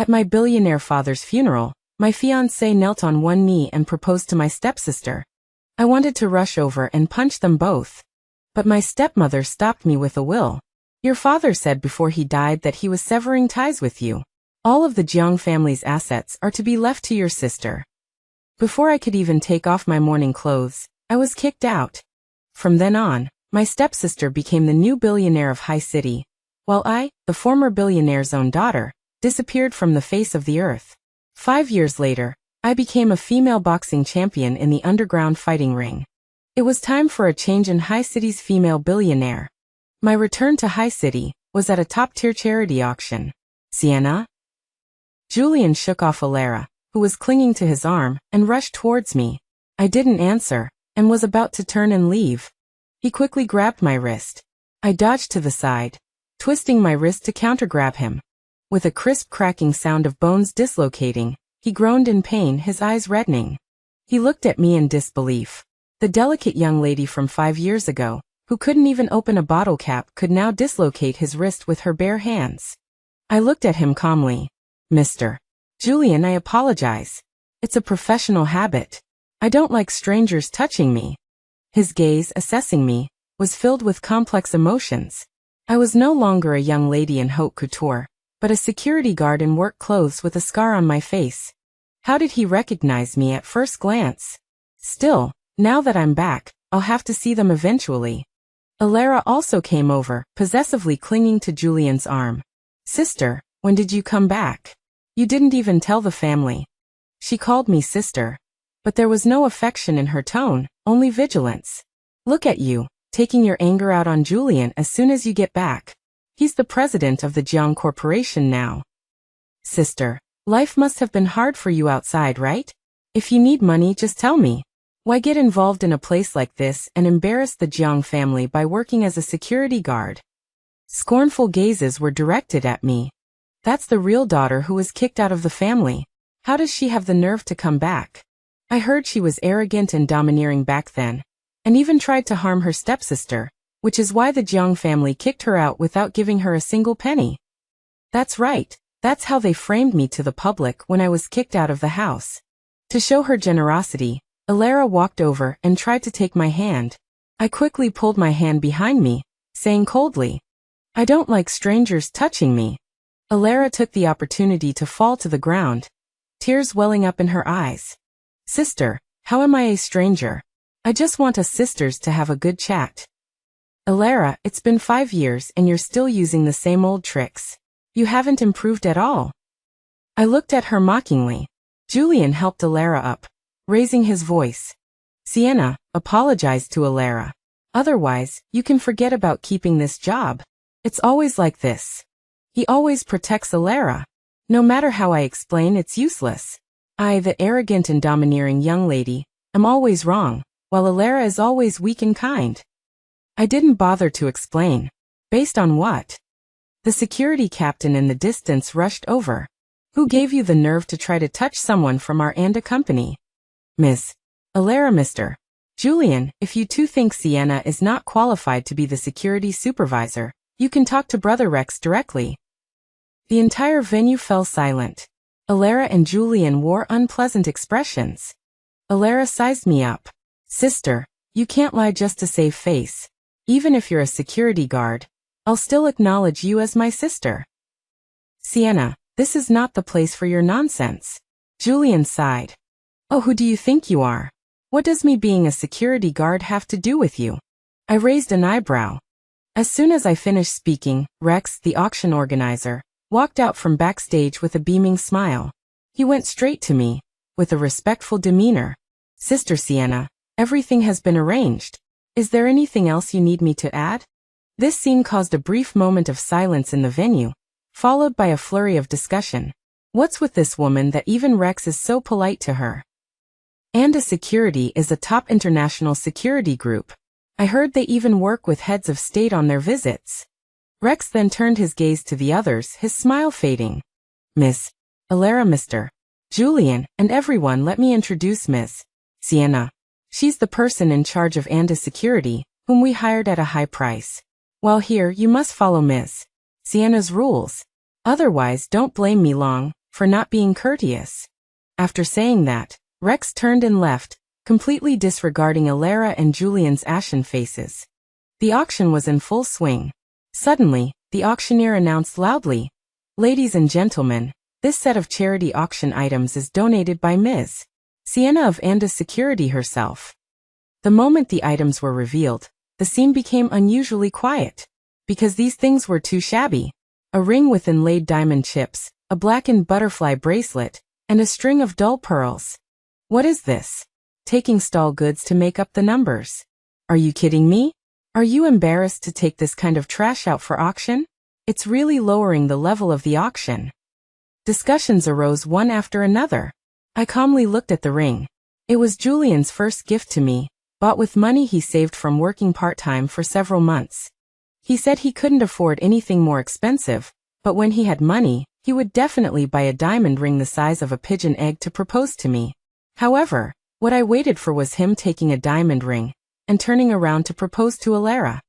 At my billionaire father's funeral, my fiancé knelt on one knee and proposed to my stepsister. I wanted to rush over and punch them both. But my stepmother stopped me with a will. Your father said before he died that he was severing ties with you. All of the Jiang family's assets are to be left to your sister. Before I could even take off my mourning clothes, I was kicked out. From then on, my stepsister became the new billionaire of High City, while I, the former billionaire's own daughter, disappeared from the face of the earth. 5 years later, I became a female boxing champion in the underground fighting ring. It was time for a change in High City's female billionaire. My return to High City was at a top-tier charity auction. Sienna? Julian shook off Alara, who was clinging to his arm, and rushed towards me. I didn't answer, and was about to turn and leave. He quickly grabbed my wrist. I dodged to the side, twisting my wrist to counter-grab him. With a crisp cracking sound of bones dislocating, he groaned in pain, his eyes reddening. He looked at me in disbelief. The delicate young lady from 5 years ago, who couldn't even open a bottle cap, could now dislocate his wrist with her bare hands. I looked at him calmly. Mr. Julian, I apologize. It's a professional habit. I don't like strangers touching me. His gaze, assessing me, was filled with complex emotions. I was no longer a young lady in haute couture, but a security guard in work clothes with a scar on my face. How did he recognize me at first glance? Still, now that I'm back, I'll have to see them eventually. Alara also came over, possessively clinging to Julian's arm. Sister, when did you come back? You didn't even tell the family. She called me sister, but there was no affection in her tone, only vigilance. Look at you, taking your anger out on Julian as soon as you get back. He's the president of the Jiang Corporation now. Sister, life must have been hard for you outside, right? If you need money, just tell me. Why get involved in a place like this and embarrass the Jiang family by working as a security guard? Scornful gazes were directed at me. That's the real daughter who was kicked out of the family. How does she have the nerve to come back? I heard she was arrogant and domineering back then, and even tried to harm her stepsister, which is why the Jiang family kicked her out without giving her a single penny. That's right, that's how they framed me to the public when I was kicked out of the house. To show her generosity, Alara walked over and tried to take my hand. I quickly pulled my hand behind me, saying coldly, I don't like strangers touching me. Alara took the opportunity to fall to the ground, tears welling up in her eyes. Sister, how am I a stranger? I just want us sisters to have a good chat. Alara, it's been 5 years and you're still using the same old tricks. You haven't improved at all. I looked at her mockingly. Julian helped Alara up, raising his voice. Sienna, apologize to Alara. Otherwise, you can forget about keeping this job. It's always like this. He always protects Alara. No matter how I explain, it's useless. I, the arrogant and domineering young lady, am always wrong, while Alara is always weak and kind. I didn't bother to explain. Based on what? The security captain in the distance rushed over. Who gave you the nerve to try to touch someone from our Anda company? Miss Alara, Mr. Julian, if you two think Sienna is not qualified to be the security supervisor, you can talk to Brother Rex directly. The entire venue fell silent. Alara and Julian wore unpleasant expressions. Alara sized me up. Sister, you can't lie just to save face. Even if you're a security guard, I'll still acknowledge you as my sister. Sienna, this is not the place for your nonsense. Julian sighed. Oh, who do you think you are? What does me being a security guard have to do with you? I raised an eyebrow. As soon as I finished speaking, Rex, the auction organizer, walked out from backstage with a beaming smile. He went straight to me, with a respectful demeanor. Sister Sienna, everything has been arranged. Is there anything else you need me to add? This scene caused a brief moment of silence in the venue, followed by a flurry of discussion. What's with this woman that even Rex is so polite to her? Anda Security is a top international security group. I heard they even work with heads of state on their visits. Rex then turned his gaze to the others, his smile fading. Miss Alara, Mr. Julian, and everyone, let me introduce Miss Sienna. She's the person in charge of Anda Security, whom we hired at a high price. While here, you must follow Miss Sienna's rules. Otherwise, don't blame me long, for not being courteous. After saying that, Rex turned and left, completely disregarding Alara and Julian's ashen faces. The auction was in full swing. Suddenly, the auctioneer announced loudly, "Ladies and gentlemen, this set of charity auction items is donated by Ms. Sienna of Anda Security herself." The moment the items were revealed, the scene became unusually quiet. Because these things were too shabby. A ring with inlaid diamond chips, a blackened butterfly bracelet, and a string of dull pearls. What is this? Taking stall goods to make up the numbers. Are you kidding me? Are you embarrassed to take this kind of trash out for auction? It's really lowering the level of the auction. Discussions arose one after another. I calmly looked at the ring. It was Julian's first gift to me, bought with money he saved from working part-time for several months. He said he couldn't afford anything more expensive, but when he had money, he would definitely buy a diamond ring the size of a pigeon egg to propose to me. However, what I waited for was him taking a diamond ring and turning around to propose to Alara.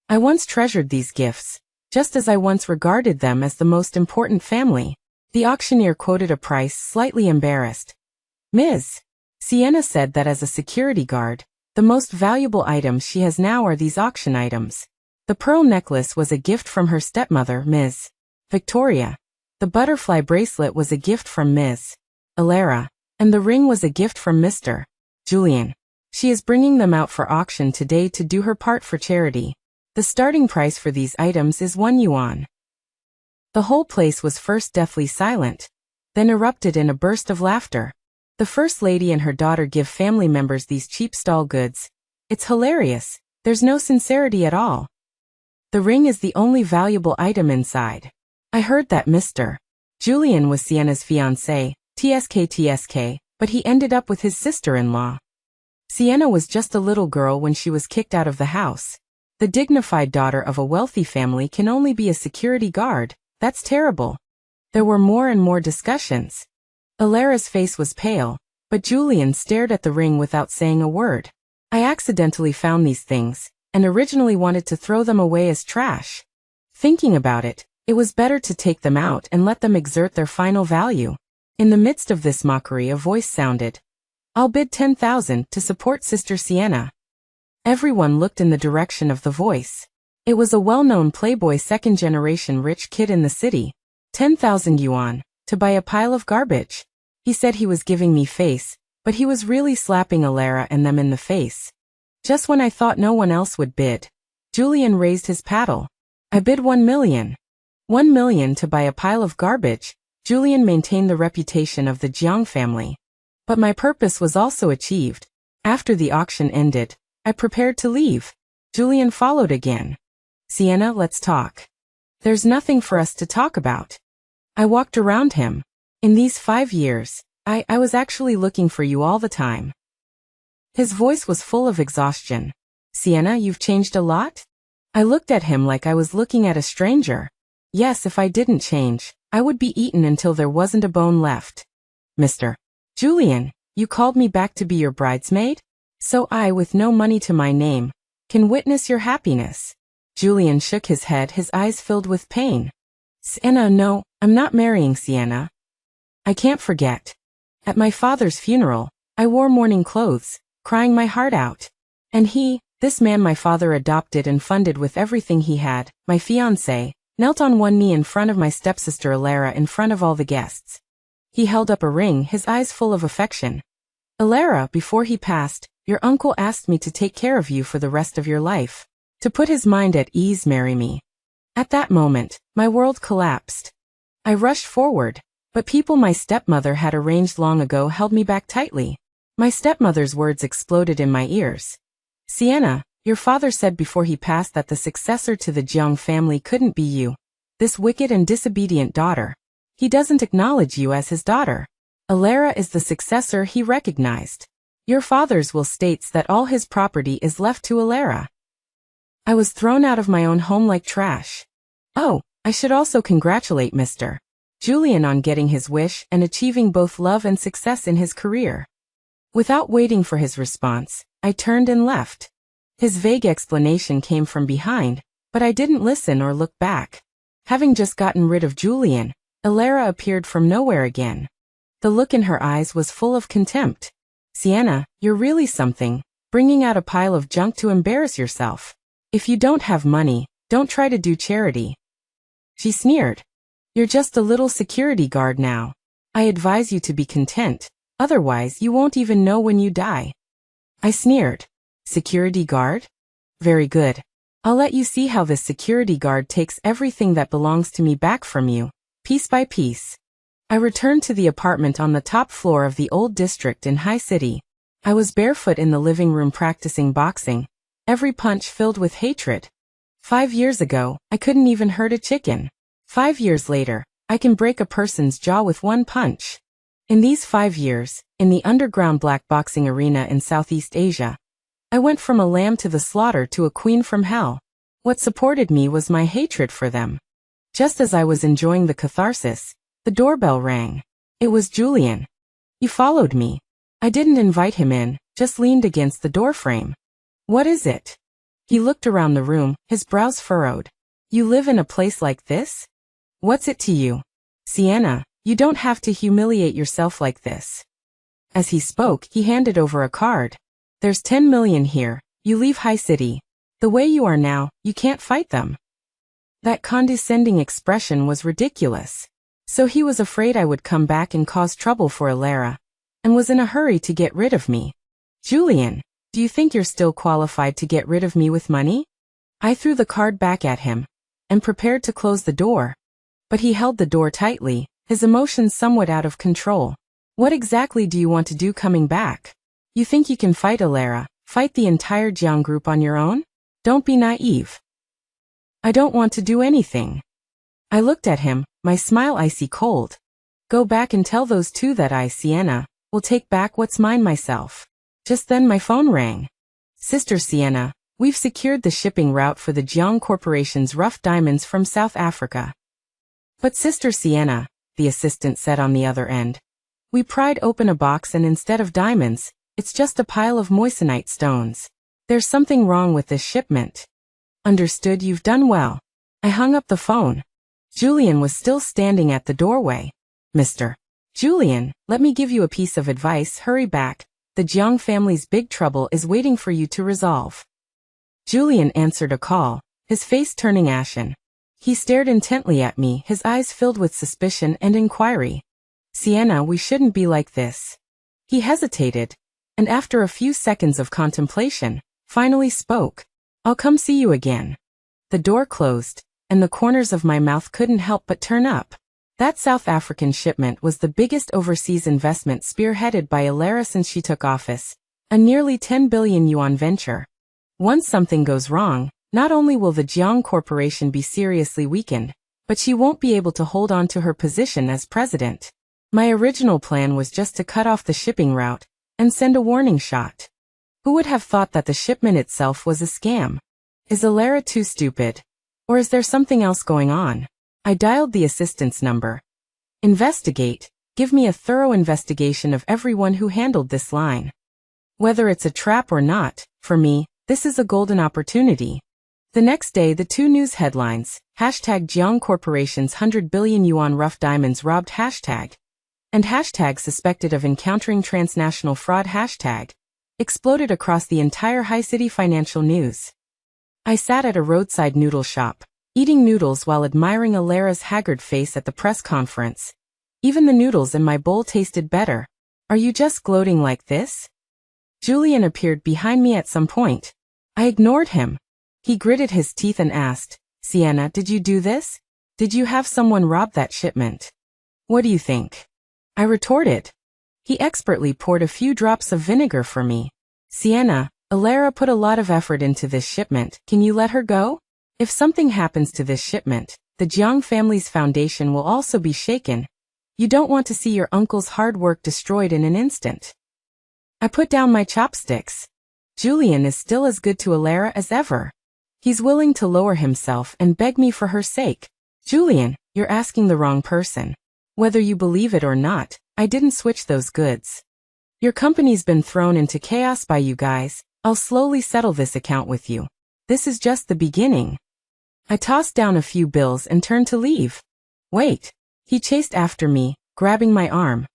I once treasured these gifts, just as I once regarded them as the most important family. The auctioneer quoted a price slightly embarrassed. Ms. Sienna said that as a security guard, the most valuable items she has now are these auction items. The pearl necklace was a gift from her stepmother, Ms. Victoria. The butterfly bracelet was a gift from Ms. Alara, and the ring was a gift from Mr. Julian. She is bringing them out for auction today to do her part for charity. The starting price for these items is 1 yuan. The whole place was first deathly silent, then erupted in a burst of laughter. The First Lady and her daughter give family members these cheap stall goods. It's hilarious. There's no sincerity at all. The ring is the only valuable item inside. I heard that Mr. Julian was Sienna's fiancé, TSK, but he ended up with his sister-in-law. Sienna was just a little girl when she was kicked out of the house. The dignified daughter of a wealthy family can only be a security guard. That's terrible. There were more and more discussions. Alara's face was pale, but Julian stared at the ring without saying a word. I accidentally found these things, and originally wanted to throw them away as trash. Thinking about it, it was better to take them out and let them exert their final value. In the midst of this mockery, a voice sounded. "I'll bid 10,000 to support Sister Sienna." Everyone looked in the direction of the voice. It was a well-known playboy second-generation rich kid in the city. 10,000 yuan, to buy a pile of garbage. He said he was giving me face, but he was really slapping Alara and them in the face. Just when I thought no one else would bid, Julian raised his paddle. I bid 1 million. 1 million to buy a pile of garbage. Julian maintained the reputation of the Jiang family. But my purpose was also achieved. After the auction ended, I prepared to leave. Julian followed again. "Sienna, let's talk." "There's nothing for us to talk about." I walked around him. "In these 5 years, I was actually looking for you all the time." His voice was full of exhaustion. "Sienna, you've changed a lot?" I looked at him like I was looking at a stranger. Yes, if I didn't change, I would be eaten until there wasn't a bone left. "Mr. Julian, you called me back to be your bridesmaid? So I, with no money to my name, can witness your happiness." Julian shook his head, his eyes filled with pain. "Sienna, no, I'm not marrying Sienna. I can't forget. At my father's funeral, I wore mourning clothes, crying my heart out. And he, this man my father adopted and funded with everything he had, my fiancé, knelt on one knee in front of my stepsister Alara in front of all the guests. He held up a ring, his eyes full of affection. Alara, before he passed, your uncle asked me to take care of you for the rest of your life. To put his mind at ease, marry me." At that moment, my world collapsed. I rushed forward, but people my stepmother had arranged long ago held me back tightly. My stepmother's words exploded in my ears. "Sienna, your father said before he passed that the successor to the Jiang family couldn't be you. This wicked and disobedient daughter. He doesn't acknowledge you as his daughter. Alara is the successor he recognized. Your father's will states that all his property is left to Alara." I was thrown out of my own home like trash. Oh, I should also congratulate Mr. Julian on getting his wish and achieving both love and success in his career. Without waiting for his response, I turned and left. His vague explanation came from behind, but I didn't listen or look back. Having just gotten rid of Julian, Alara appeared from nowhere again. The look in her eyes was full of contempt. Sienna, you're really something, bringing out a pile of junk to embarrass yourself. If you don't have money, don't try to do charity. She sneered. You're just a little security guard now. I advise you to be content, otherwise you won't even know when you die. I sneered. Security guard? Very good. I'll let you see how this security guard takes everything that belongs to me back from you, piece by piece. I returned to the apartment on the top floor of the old district in High City. I was barefoot in the living room practicing boxing, every punch filled with hatred. 5 years ago, I couldn't even hurt a chicken. 5 years later, I can break a person's jaw with one punch. In these 5 years, in the underground black boxing arena in Southeast Asia, I went from a lamb to the slaughter to a queen from hell. What supported me was my hatred for them. Just as I was enjoying the catharsis, the doorbell rang. It was Julian. He followed me. I didn't invite him in, just leaned against the doorframe. What is it? He looked around the room, his brows furrowed. You live in a place like this? What's it to you? Sienna, you don't have to humiliate yourself like this. As he spoke, he handed over a card. There's 10 million here, you leave High City. The way you are now, you can't fight them. That condescending expression was ridiculous. So he was afraid I would come back and cause trouble for Alara, and was in a hurry to get rid of me. Julian, do you think you're still qualified to get rid of me with money? I threw the card back at him, and prepared to close the door. But he held the door tightly, his emotions somewhat out of control. What exactly do you want to do coming back? You think you can fight Alara, fight the entire Jiang group on your own? Don't be naive. I don't want to do anything. I looked at him, my smile icy cold. Go back and tell those two that I, Sienna, will take back what's mine myself. Just then my phone rang. Sister Sienna, we've secured the shipping route for the Jiang Corporation's rough diamonds from South Africa. But Sister Sienna, the assistant said on the other end, we pried open a box and instead of diamonds, it's just a pile of moissanite stones. There's something wrong with this shipment. Understood, you've done well. I hung up the phone. Julian was still standing at the doorway. Mr. Julian, let me give you a piece of advice, hurry back. The Jiang family's big trouble is waiting for you to resolve. Julian answered a call, his face turning ashen. He stared intently at me, his eyes filled with suspicion and inquiry. Sienna, we shouldn't be like this. He hesitated, and after a few seconds of contemplation, finally spoke. I'll come see you again. The door closed, and the corners of my mouth couldn't help but turn up. That South African shipment was the biggest overseas investment spearheaded by Alara since she took office, a nearly 10 billion yuan venture. Once something goes wrong, not only will the Jiang Corporation be seriously weakened, but she won't be able to hold on to her position as president. My original plan was just to cut off the shipping route and send a warning shot. Who would have thought that the shipment itself was a scam? Is Alara too stupid? Or is there something else going on? I dialed the assistant's number. Investigate. Give me a thorough investigation of everyone who handled this line. Whether it's a trap or not, for me, this is a golden opportunity. The next day, the two news headlines, hashtag Jiang Corporation's 100 billion yuan rough diamonds robbed hashtag, and hashtag suspected of encountering transnational fraud hashtag, exploded across the entire High City financial news. I sat at a roadside noodle shop, eating noodles while admiring Alara's haggard face at the press conference. Even the noodles in my bowl tasted better. Are you just gloating like this? Julian appeared behind me at some point. I ignored him. He gritted his teeth and asked, Sienna, did you do this? Did you have someone rob that shipment? What do you think? I retorted. He expertly poured a few drops of vinegar for me. Sienna, Alara put a lot of effort into this shipment. Can you let her go? If something happens to this shipment, the Jiang family's foundation will also be shaken. You don't want to see your uncle's hard work destroyed in an instant. I put down my chopsticks. Julian is still as good to Alara as ever. He's willing to lower himself and beg me for her sake. Julian, you're asking the wrong person. Whether you believe it or not, I didn't switch those goods. Your company's been thrown into chaos by you guys. I'll slowly settle this account with you. This is just the beginning. I tossed down a few bills and turned to leave. Wait. He chased after me, grabbing my arm.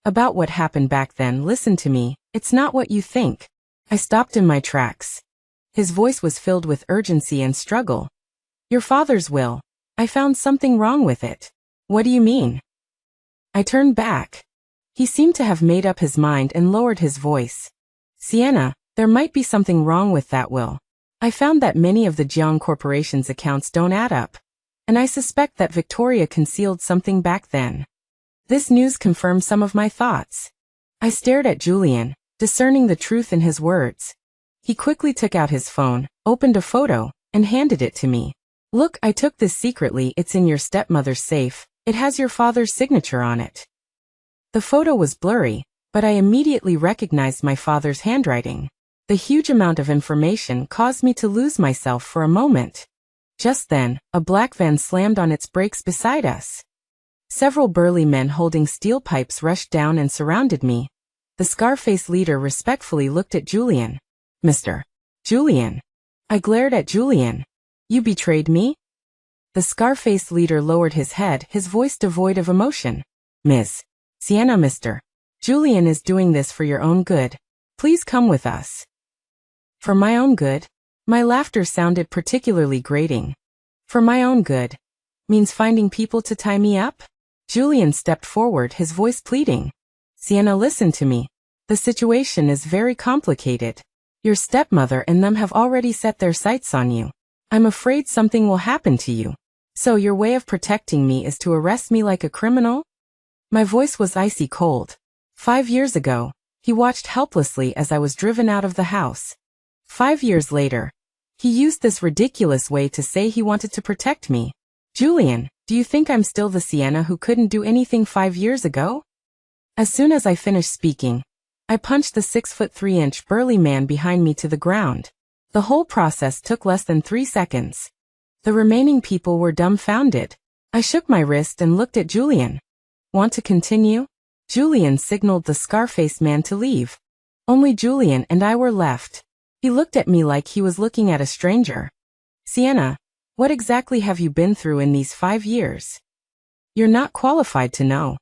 About what happened back then, listen to me, it's not what you think. I stopped in my tracks. His voice was filled with urgency and struggle. Your father's will. I found something wrong with it. What do you mean? I turned back. He seemed to have made up his mind and lowered his voice. Sienna, there might be something wrong with that will. I found that many of the Jiang Corporation's accounts don't add up. And I suspect that Victoria concealed something back then. This news confirmed some of my thoughts. I stared at Julian, discerning the truth in his words. He quickly took out his phone, opened a photo, and handed it to me. Look, I took this secretly, it's in your stepmother's safe. It has your father's signature on it. The photo was blurry, but I immediately recognized my father's handwriting. The huge amount of information caused me to lose myself for a moment. Just then, a black van slammed on its brakes beside us. Several burly men holding steel pipes rushed down and surrounded me. The Scarface leader respectfully looked at Julian. Mr. Julian. I glared at Julian. You betrayed me? The Scarface leader lowered his head, his voice devoid of emotion. Miss Sienna, Mr. Julian is doing this for your own good. Please come with us. For my own good? My laughter sounded particularly grating. For my own good means finding people to tie me up? Julian stepped forward, his voice pleading. Sienna, listen to me. The situation is very complicated. Your stepmother and them have already set their sights on you. I'm afraid something will happen to you. So your way of protecting me is to arrest me like a criminal? My voice was icy cold. 5 years ago, he watched helplessly as I was driven out of the house. 5 years later, he used this ridiculous way to say he wanted to protect me. Julian, do you think I'm still the Sienna who couldn't do anything 5 years ago? As soon as I finished speaking, I punched the 6'3" burly man behind me to the ground. The whole process took less than 3 seconds. The remaining people were dumbfounded. I shook my wrist and looked at Julian. Want to continue? Julian signaled the Scarface man to leave. Only Julian and I were left. He looked at me like he was looking at a stranger. Sienna, what exactly have you been through in these 5 years? You're not qualified to know.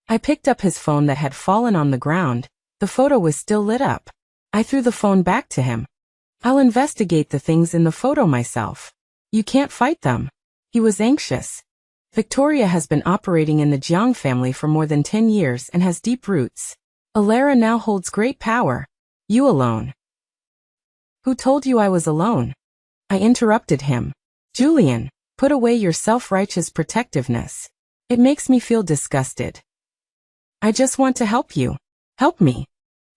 I picked up his phone that had fallen on the ground. The photo was still lit up. I threw the phone back to him. I'll investigate the things in the photo myself. You can't fight them. He was anxious. Victoria has been operating in the Jiang family for more than 10 years and has deep roots. Alara now holds great power. You alone. Who told you I was alone? I interrupted him. Julian, put away your self-righteous protectiveness. It makes me feel disgusted. I just want to help you. Help me.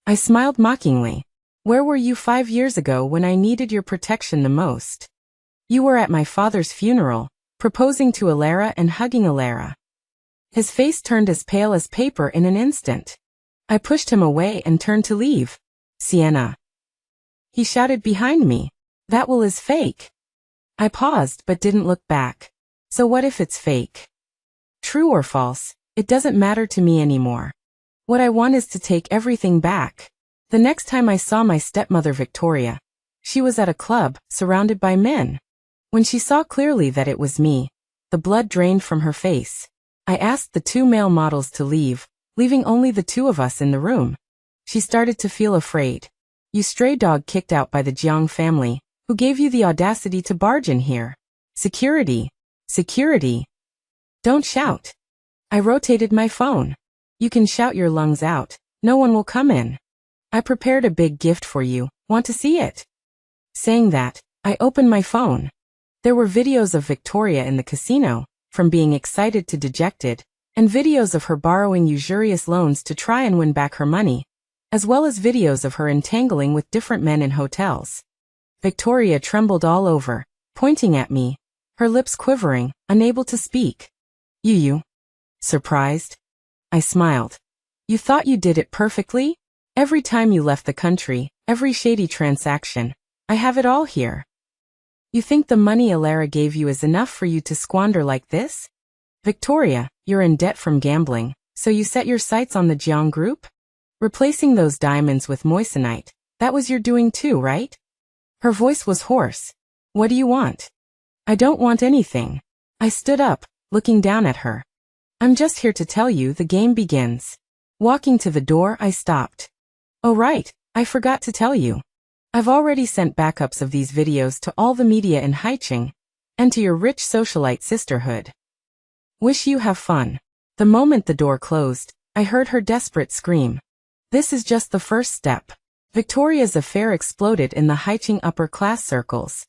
I smiled mockingly. Where were you 5 years ago when I needed your protection the most? You were at my father's funeral, proposing to Alara and hugging Alara. His face turned as pale as paper in an instant. I pushed him away and turned to leave. Sienna. He shouted behind me. That will is fake. I paused but didn't look back. So what if it's fake? True or false, it doesn't matter to me anymore. What I want is to take everything back. The next time I saw my stepmother Victoria, she was at a club, surrounded by men. When she saw clearly that it was me, the blood drained from her face. I asked the 2 male models to leave, leaving only the 2 of us in the room. She started to feel afraid. You stray dog kicked out by the Jiang family. Who gave you the audacity to barge in here? Security. Security. Don't shout. I rotated my phone. You can shout your lungs out. No one will come in. I prepared a big gift for you. Want to see it? Saying that, I opened my phone. There were videos of Victoria in the casino, from being excited to dejected, and videos of her borrowing usurious loans to try and win back her money, as well as videos of her entangling with different men in hotels. Victoria trembled all over, pointing at me, her lips quivering, unable to speak. You? Surprised? I smiled. You thought you did it perfectly? Every time you left the country, every shady transaction, I have it all here. You think the money Alara gave you is enough for you to squander like this? Victoria, you're in debt from gambling, so you set your sights on the Jiang group? Replacing those diamonds with moissanite, that was your doing too, right? Her voice was hoarse. What do you want? I don't want anything. I stood up, looking down at her. I'm just here to tell you the game begins. Walking to the door, I stopped. Oh right, I forgot to tell you. I've already sent backups of these videos to all the media in Haicheng, and to your rich socialite sisterhood. Wish you have fun. The moment the door closed, I heard her desperate scream. This is just the first step. Victoria's affair exploded in the Haicheng upper-class circles.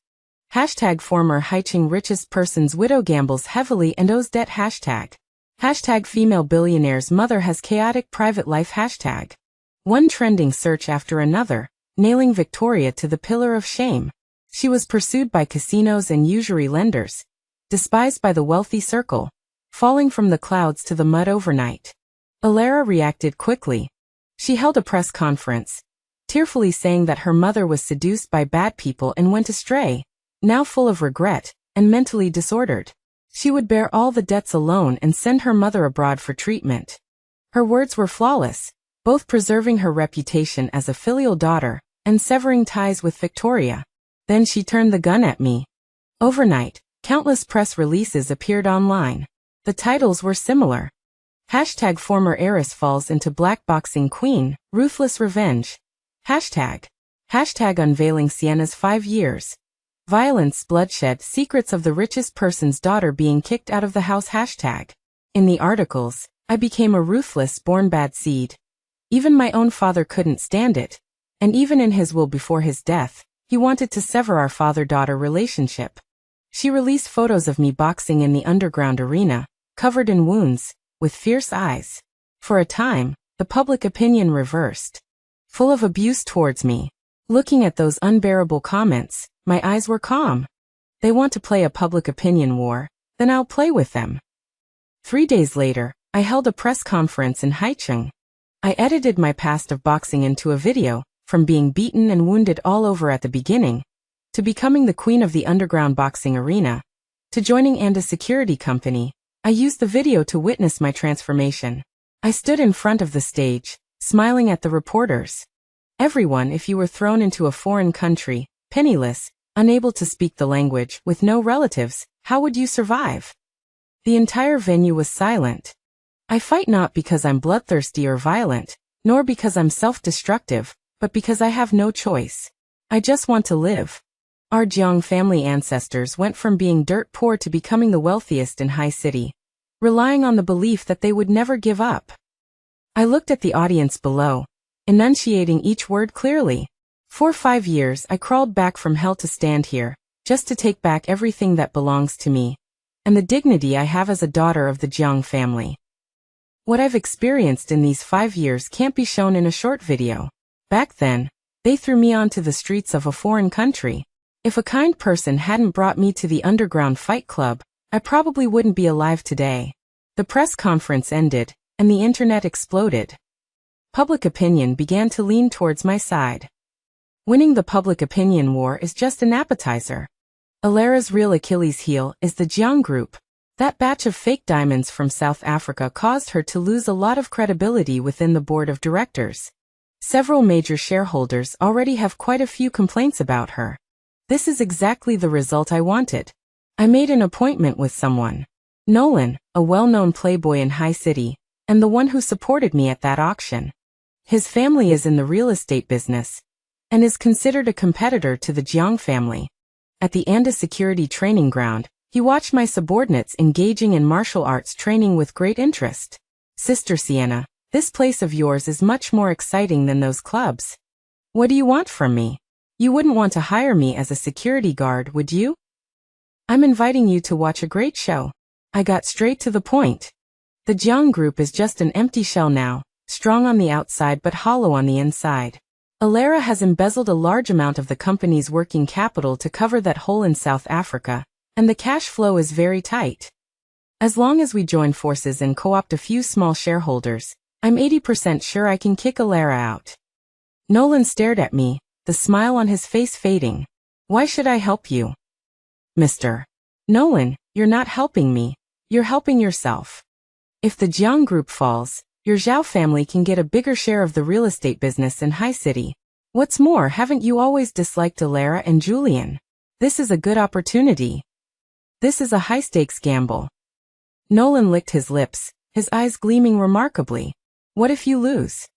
Hashtag former Haicheng richest person's widow gambles heavily and owes debt hashtag. Hashtag female billionaire's mother has chaotic private life hashtag. One trending search after another, nailing Victoria to the pillar of shame. She was pursued by casinos and usury lenders, despised by the wealthy circle, falling from the clouds to the mud overnight. Alara reacted quickly. She held a press conference, tearfully saying that her mother was seduced by bad people and went astray, now full of regret, and mentally disordered. She would bear all the debts alone and send her mother abroad for treatment. Her words were flawless, both preserving her reputation as a filial daughter and severing ties with Victoria. Then she turned the gun at me. Overnight, countless press releases appeared online. The titles were similar. Hashtag former heiress falls into blackboxing queen, ruthless revenge. Hashtag unveiling Sienna's 5 years. Violence, bloodshed, secrets of the richest person's daughter being kicked out of the house hashtag. In the articles, I became a ruthless, born bad seed. Even my own father couldn't stand it. And even in his will before his death, he wanted to sever our father-daughter relationship. She released photos of me boxing in the underground arena, covered in wounds, with fierce eyes. For a time, the public opinion reversed. Full of abuse towards me. Looking at those unbearable comments, my eyes were calm. They want to play a public opinion war, then I'll play with them. 3 days later, I held a press conference in Haicheng. I edited my past of boxing into a video, from being beaten and wounded all over at the beginning, to becoming the queen of the underground boxing arena, to joining a security company. I used the video to witness my transformation. I stood in front of the stage, smiling at the reporters. Everyone, if you were thrown into a foreign country, penniless, unable to speak the language, with no relatives, how would you survive? The entire venue was silent. I fight not because I'm bloodthirsty or violent, nor because I'm self-destructive, but because I have no choice. I just want to live. Our Jiang family ancestors went from being dirt poor to becoming the wealthiest in Hai City, relying on the belief that they would never give up. I looked at the audience below, enunciating each word clearly. For 5 years I crawled back from hell to stand here, just to take back everything that belongs to me, and the dignity I have as a daughter of the Jiang family. What I've experienced in these 5 years can't be shown in a short video. Back then, they threw me onto the streets of a foreign country. If a kind person hadn't brought me to the underground fight club, I probably wouldn't be alive today. The press conference ended, and the internet exploded. Public opinion began to lean towards my side. Winning the public opinion war is just an appetizer. Alara's real Achilles heel is the Jiang Group. That batch of fake diamonds from South Africa caused her to lose a lot of credibility within the board of directors. Several major shareholders already have quite a few complaints about her. This is exactly the result I wanted. I made an appointment with someone. Nolan, a well-known playboy in Hai City, and the one who supported me at that auction. His family is in the real estate business, and is considered a competitor to the Jiang family. At the Anda Security Training Ground, he watched my subordinates engaging in martial arts training with great interest. Sister Sienna, this place of yours is much more exciting than those clubs. What do you want from me? You wouldn't want to hire me as a security guard, would you? I'm inviting you to watch a great show. I got straight to the point. The Jiang Group is just an empty shell now, strong on the outside but hollow on the inside. Alara has embezzled a large amount of the company's working capital to cover that hole in South Africa, and the cash flow is very tight. As long as we join forces and co-opt a few small shareholders, I'm 80% sure I can kick Alara out. Nolan stared at me, the smile on his face fading. Why should I help you? Mr. Nolan, you're not helping me, you're helping yourself. If the Jiang Group falls, your Zhao family can get a bigger share of the real estate business in Hai City. What's more, haven't you always disliked Alara and Julian? This is a good opportunity. This is a high-stakes gamble. Nolan licked his lips, his eyes gleaming remarkably. What if you lose?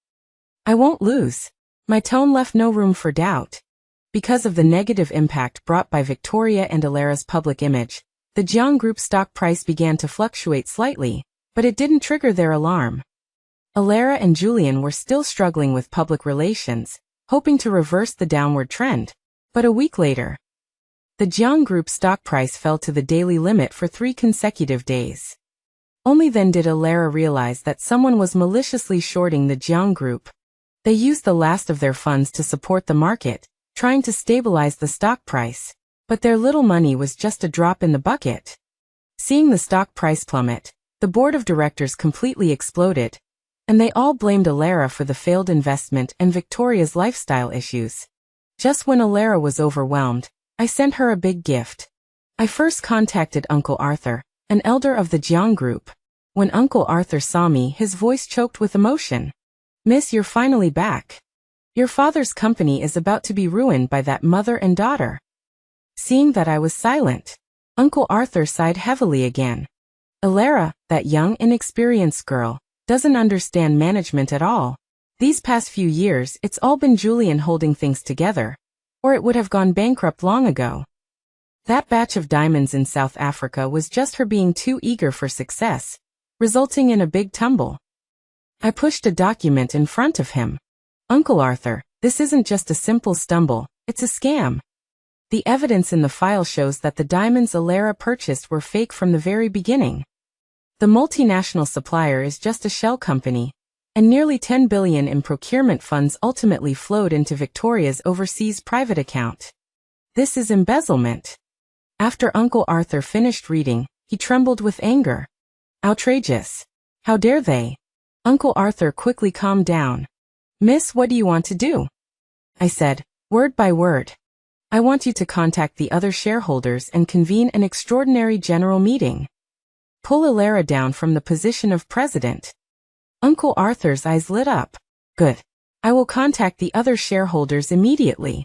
I won't lose. My tone left no room for doubt. Because of the negative impact brought by Victoria and Alara's public image, the Jiang Group stock price began to fluctuate slightly, but it didn't trigger their alarm. Alara and Julian were still struggling with public relations, hoping to reverse the downward trend. But a week later, the Jiang Group stock price fell to the daily limit for 3 consecutive days. Only then did Alara realize that someone was maliciously shorting the Jiang Group. They used the last of their funds to support the market, trying to stabilize the stock price. But their little money was just a drop in the bucket. Seeing the stock price plummet, the board of directors completely exploded, and they all blamed Alara for the failed investment and Victoria's lifestyle issues. Just when Alara was overwhelmed, I sent her a big gift. I first contacted Uncle Arthur, an elder of the Jiang Group. When Uncle Arthur saw me, his voice choked with emotion. "Miss, you're finally back. Your father's company is about to be ruined by that mother and daughter." Seeing that I was silent, Uncle Arthur sighed heavily again. "Alara, that young, inexperienced girl, doesn't understand management at all. These past few years, it's all been Julian holding things together, or it would have gone bankrupt long ago. That batch of diamonds in South Africa was just her being too eager for success, resulting in a big tumble." I pushed a document in front of him. "Uncle Arthur, this isn't just a simple stumble, it's a scam. The evidence in the file shows that the diamonds Alara purchased were fake from the very beginning. The multinational supplier is just a shell company, and nearly 10 billion in procurement funds ultimately flowed into Victoria's overseas private account. This is embezzlement." After Uncle Arthur finished reading, he trembled with anger. "Outrageous. How dare they?" Uncle Arthur quickly calmed down. "Miss, what do you want to do?" I said, word by word. "I want you to contact the other shareholders and convene an extraordinary general meeting. Pull Alara down from the position of president." Uncle Arthur's eyes lit up. "Good. I will contact the other shareholders immediately."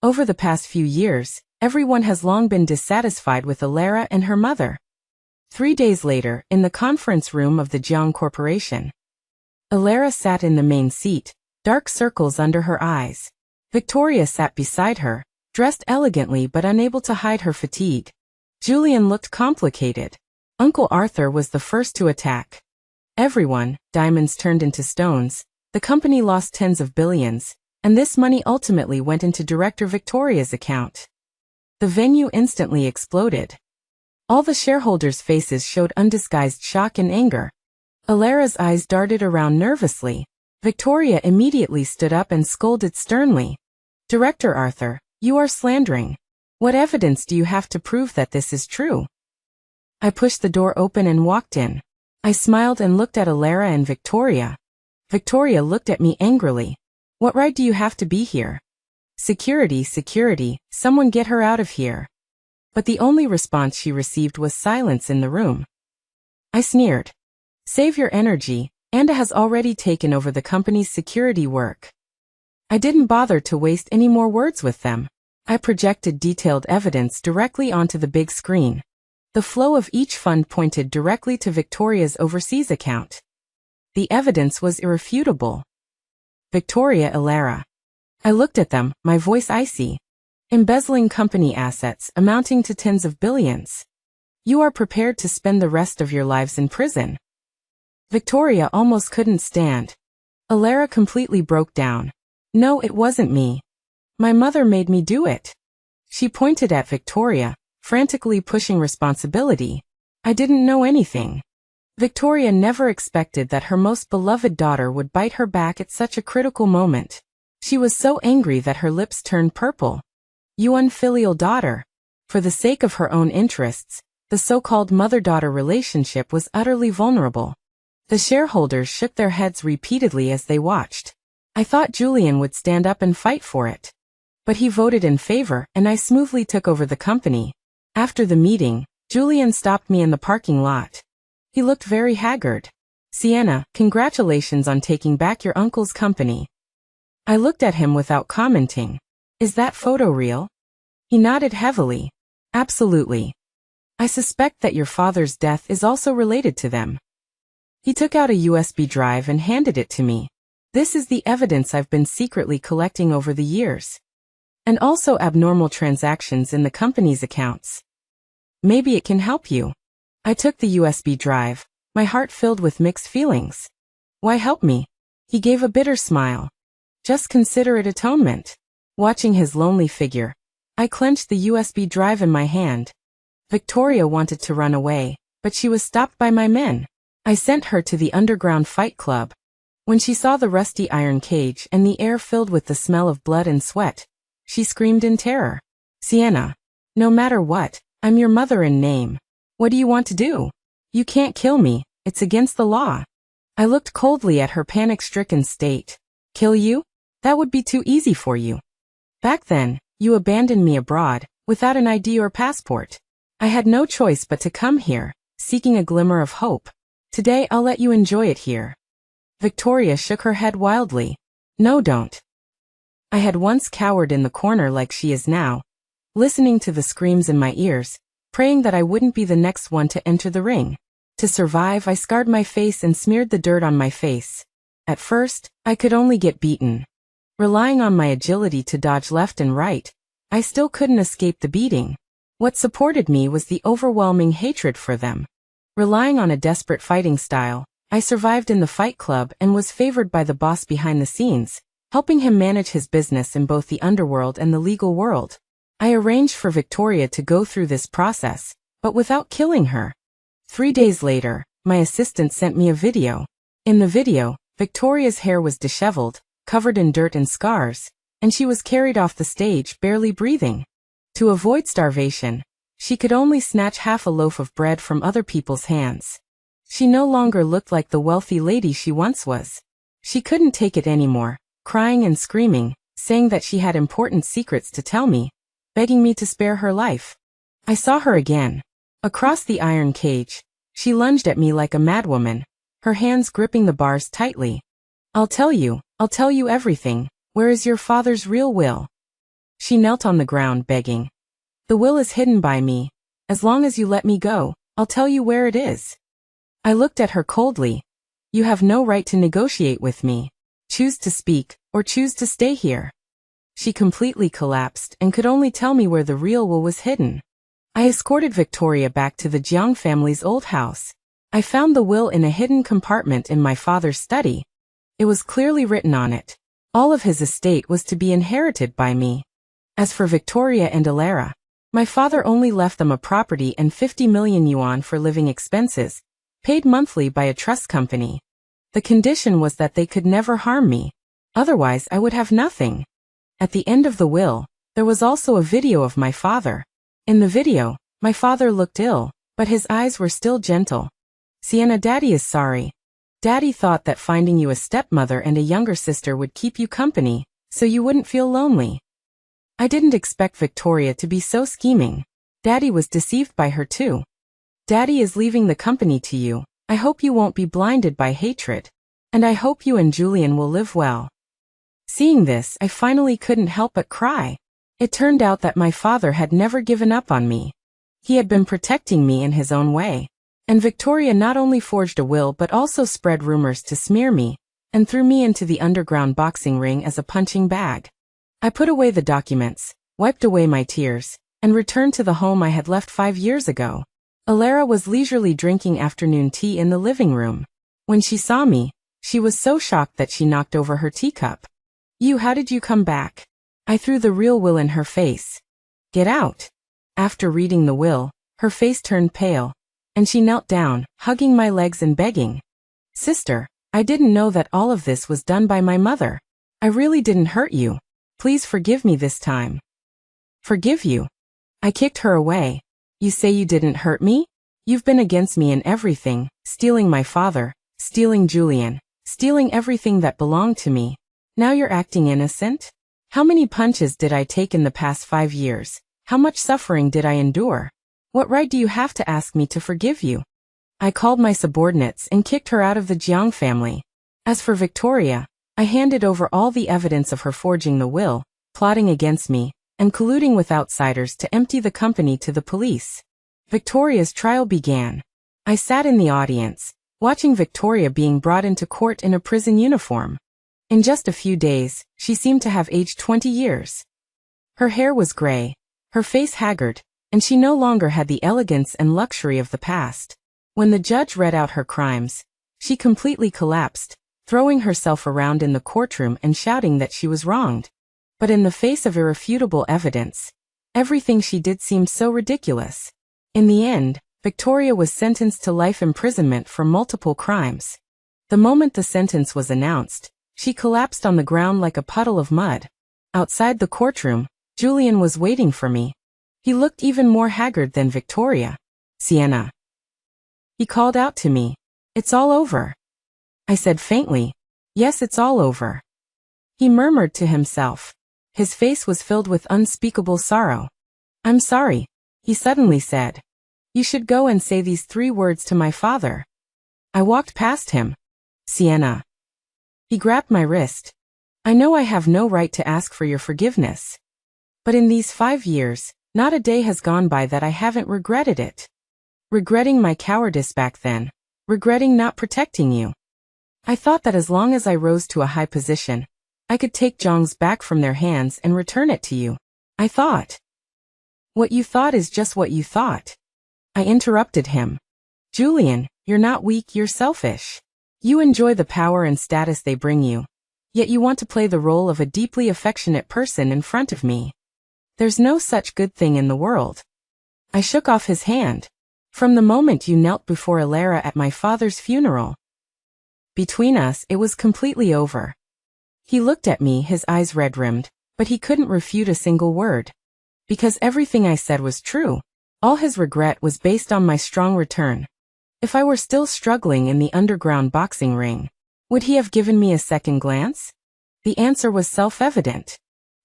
Over the past few years, everyone has long been dissatisfied with Alara and her mother. 3 days later, in the conference room of the Jiang Corporation, Alara sat in the main seat, dark circles under her eyes. Victoria sat beside her, dressed elegantly but unable to hide her fatigue. Julian looked complicated. Uncle Arthur was the first to attack. "Everyone, diamonds turned into stones, the company lost tens of billions, and this money ultimately went into Director Victoria's account." The venue instantly exploded. All the shareholders' faces showed undisguised shock and anger. Alara's eyes darted around nervously. Victoria immediately stood up and scolded sternly. "Director Arthur, you are slandering. What evidence do you have to prove that this is true?" I pushed the door open and walked in. I smiled and looked at Alara and Victoria. Victoria looked at me angrily. "What right do you have to be here?" "Security, security, someone get her out of here." But the only response she received was silence in the room. I sneered. "Save your energy, Anda has already taken over the company's security work." I didn't bother to waste any more words with them. I projected detailed evidence directly onto the big screen. The flow of each fund pointed directly to Victoria's overseas account. The evidence was irrefutable. Victoria, Alara. I looked at them, my voice icy. Embezzling company assets amounting to tens of billions. You are prepared to spend the rest of your lives in prison. Victoria almost couldn't stand. Alara completely broke down. "No, it wasn't me. My mother made me do it." She pointed at Victoria, frantically pushing responsibility. "I didn't know anything." Victoria never expected that her most beloved daughter would bite her back at such a critical moment. She was so angry that her lips turned purple. "You unfilial daughter." For the sake of her own interests, the so-called mother-daughter relationship was utterly vulnerable. The shareholders shook their heads repeatedly as they watched. I thought Julian would stand up and fight for it. But he voted in favor, and I smoothly took over the company. After the meeting, Julian stopped me in the parking lot. He looked very haggard. "Sienna, congratulations on taking back your uncle's company." I looked at him without commenting. "Is that photo real?" He nodded heavily. "Absolutely. I suspect that your father's death is also related to them." He took out a USB drive and handed it to me. This is the evidence I've been secretly collecting over the years. And also abnormal transactions in the company's accounts. Maybe it can help you. I took the USB drive, my heart filled with mixed feelings. Why help me? He gave a bitter smile. Just consider it atonement. Watching his lonely figure, I clenched the USB drive in my hand. Victoria wanted to run away, but she was stopped by my men. I sent her to the underground fight club. When she saw the rusty iron cage and the air filled with the smell of blood and sweat, she screamed in terror. Sienna, no matter what, I'm your mother in name. What do you want to do? You can't kill me, it's against the law. I looked coldly at her panic-stricken state. Kill you? That would be too easy for you. Back then, you abandoned me abroad, without an ID or passport. I had no choice but to come here, seeking a glimmer of hope. Today I'll let you enjoy it here. Victoria shook her head wildly. No, don't. I had once cowered in the corner like she is now, listening to the screams in my ears, praying that I wouldn't be the next one to enter the ring. To survive, I scarred my face and smeared the dirt on my face. At first, I could only get beaten. Relying on my agility to dodge left and right, I still couldn't escape the beating. What supported me was the overwhelming hatred for them. Relying on a desperate fighting style, I survived in the fight club and was favored by the boss behind the scenes, helping him manage his business in both the underworld and the legal world. I arranged for Victoria to go through this process, but without killing her. 3 days later, my assistant sent me a video. In the video, Victoria's hair was disheveled, covered in dirt and scars, and she was carried off the stage barely breathing. To avoid starvation, she could only snatch half a loaf of bread from other people's hands. She no longer looked like the wealthy lady she once was. She couldn't take it anymore, crying and screaming, saying that she had important secrets to tell me, begging me to spare her life. I saw her again. Across the iron cage, she lunged at me like a madwoman, her hands gripping the bars tightly. I'll tell you everything. Where is your father's real will? She knelt on the ground begging. The will is hidden by me. As long as you let me go, I'll tell you where it is. I looked at her coldly. You have no right to negotiate with me. Choose to speak, or choose to stay here. She completely collapsed and could only tell me where the real will was hidden. I escorted Victoria back to the Jiang family's old house. I found the will in a hidden compartment in my father's study. It was clearly written on it. All of his estate was to be inherited by me. As for Victoria and Alara, my father only left them a property and 50 million yuan for living expenses, paid monthly by a trust company. The condition was that they could never harm me. Otherwise, I would have nothing. At the end of the will, there was also a video of my father. In the video, my father looked ill, but his eyes were still gentle. Sienna, Daddy is sorry. Daddy thought that finding you a stepmother and a younger sister would keep you company, so you wouldn't feel lonely. I didn't expect Victoria to be so scheming. Daddy was deceived by her too. Daddy is leaving the company to you. I hope you won't be blinded by hatred. And I hope you and Julian will live well. Seeing this, I finally couldn't help but cry. It turned out that my father had never given up on me. He had been protecting me in his own way. And Victoria not only forged a will but also spread rumors to smear me, and threw me into the underground boxing ring as a punching bag. I put away the documents, wiped away my tears, and returned to the home I had left 5 years ago. Alara was leisurely drinking afternoon tea in the living room. When she saw me, she was so shocked that she knocked over her teacup. How did you come back? I threw the real will in her face. Get out. After reading the will, her face turned pale, and she knelt down, hugging my legs and begging. Sister, I didn't know that all of this was done by my mother. I really didn't hurt you. Please forgive me this time. Forgive you? I kicked her away. You say you didn't hurt me? You've been against me in everything, stealing my father, stealing Julian, stealing everything that belonged to me. Now you're acting innocent? How many punches did I take in the past 5 years? How much suffering did I endure? What right do you have to ask me to forgive you? I called my subordinates and kicked her out of the Jiang family. As for Victoria, I handed over all the evidence of her forging the will, plotting against me, and colluding with outsiders to empty the company to the police. Victoria's trial began. I sat in the audience, watching Victoria being brought into court in a prison uniform. In just a few days, she seemed to have aged 20 years. Her hair was gray, her face haggard, and she no longer had the elegance and luxury of the past. When the judge read out her crimes, she completely collapsed, throwing herself around in the courtroom and shouting that she was wronged. But in the face of irrefutable evidence, everything she did seemed so ridiculous. In the end, Victoria was sentenced to life imprisonment for multiple crimes. The moment the sentence was announced, she collapsed on the ground like a puddle of mud. Outside the courtroom, Julian was waiting for me. He looked even more haggard than Victoria. "Sienna." He called out to me. "It's all over." I said faintly, "Yes, it's all over." He murmured to himself. His face was filled with unspeakable sorrow. "I'm sorry," he suddenly said. "You should go and say these 3 words to my father." I walked past him. "Sienna." He grabbed my wrist. "I know I have no right to ask for your forgiveness. But in these 5 years, not a day has gone by that I haven't regretted it. Regretting my cowardice back then. Regretting not protecting you. I thought that as long as I rose to a high position, I could take Zhang's back from their hands and return it to you. I thought." "What you thought is just what you thought." I interrupted him. "Julian, you're not weak, you're selfish. You enjoy the power and status they bring you. Yet you want to play the role of a deeply affectionate person in front of me. There's no such good thing in the world." I shook off his hand. "From the moment you knelt before Alara at my father's funeral. Between us, it was completely over." He looked at me, his eyes red-rimmed, but he couldn't refute a single word. Because everything I said was true. All his regret was based on my strong return. If I were still struggling in the underground boxing ring, would he have given me a second glance? The answer was self-evident.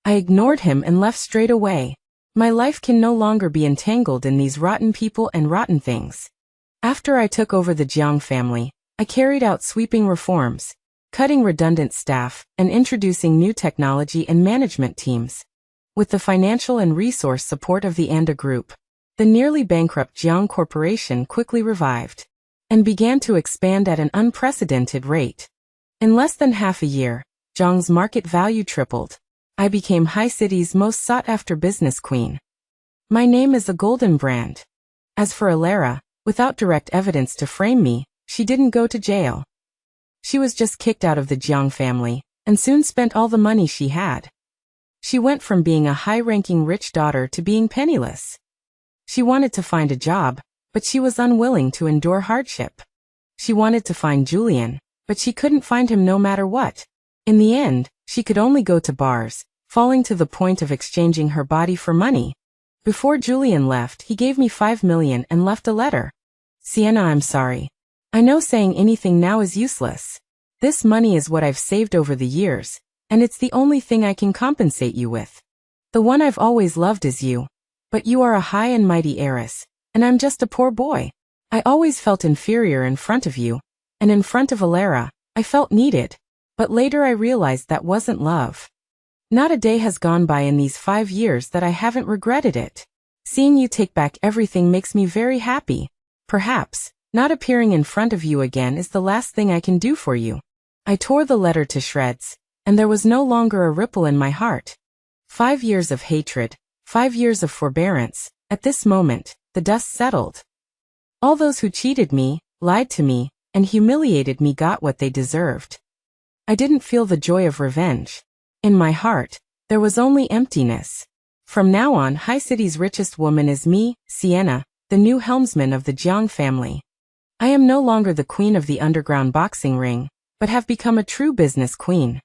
I ignored him and left straight away. My life can no longer be entangled in these rotten people and rotten things. After I took over the Jiang family, I carried out sweeping reforms, cutting redundant staff, and introducing new technology and management teams. With the financial and resource support of the Anda Group, the nearly bankrupt Jiang Corporation quickly revived and began to expand at an unprecedented rate. In less than half a year, Jiang's market value tripled. I became High City's most sought-after business queen. My name is a golden brand. As for Alara, without direct evidence to frame me, she didn't go to jail. She was just kicked out of the Jiang family, and soon spent all the money she had. She went from being a high-ranking rich daughter to being penniless. She wanted to find a job, but she was unwilling to endure hardship. She wanted to find Julian, but she couldn't find him no matter what. In the end, she could only go to bars, falling to the point of exchanging her body for money. Before Julian left, he gave me 5 million and left a letter. "Sienna, I'm sorry. I know saying anything now is useless. This money is what I've saved over the years, and it's the only thing I can compensate you with. The one I've always loved is you. But you are a high and mighty heiress, and I'm just a poor boy. I always felt inferior in front of you, and in front of Alara, I felt needed. But later I realized that wasn't love. Not a day has gone by in these 5 years that I haven't regretted it. Seeing you take back everything makes me very happy. Perhaps not appearing in front of you again is the last thing I can do for you." I tore the letter to shreds, and there was no longer a ripple in my heart. 5 years of hatred, 5 years of forbearance. At this moment, the dust settled. All those who cheated me, lied to me, and humiliated me got what they deserved. I didn't feel the joy of revenge. In my heart, there was only emptiness. From now on, High City's richest woman is me, Sienna, the new helmsman of the Jiang family. I am no longer the queen of the underground boxing ring, but have become a true business queen.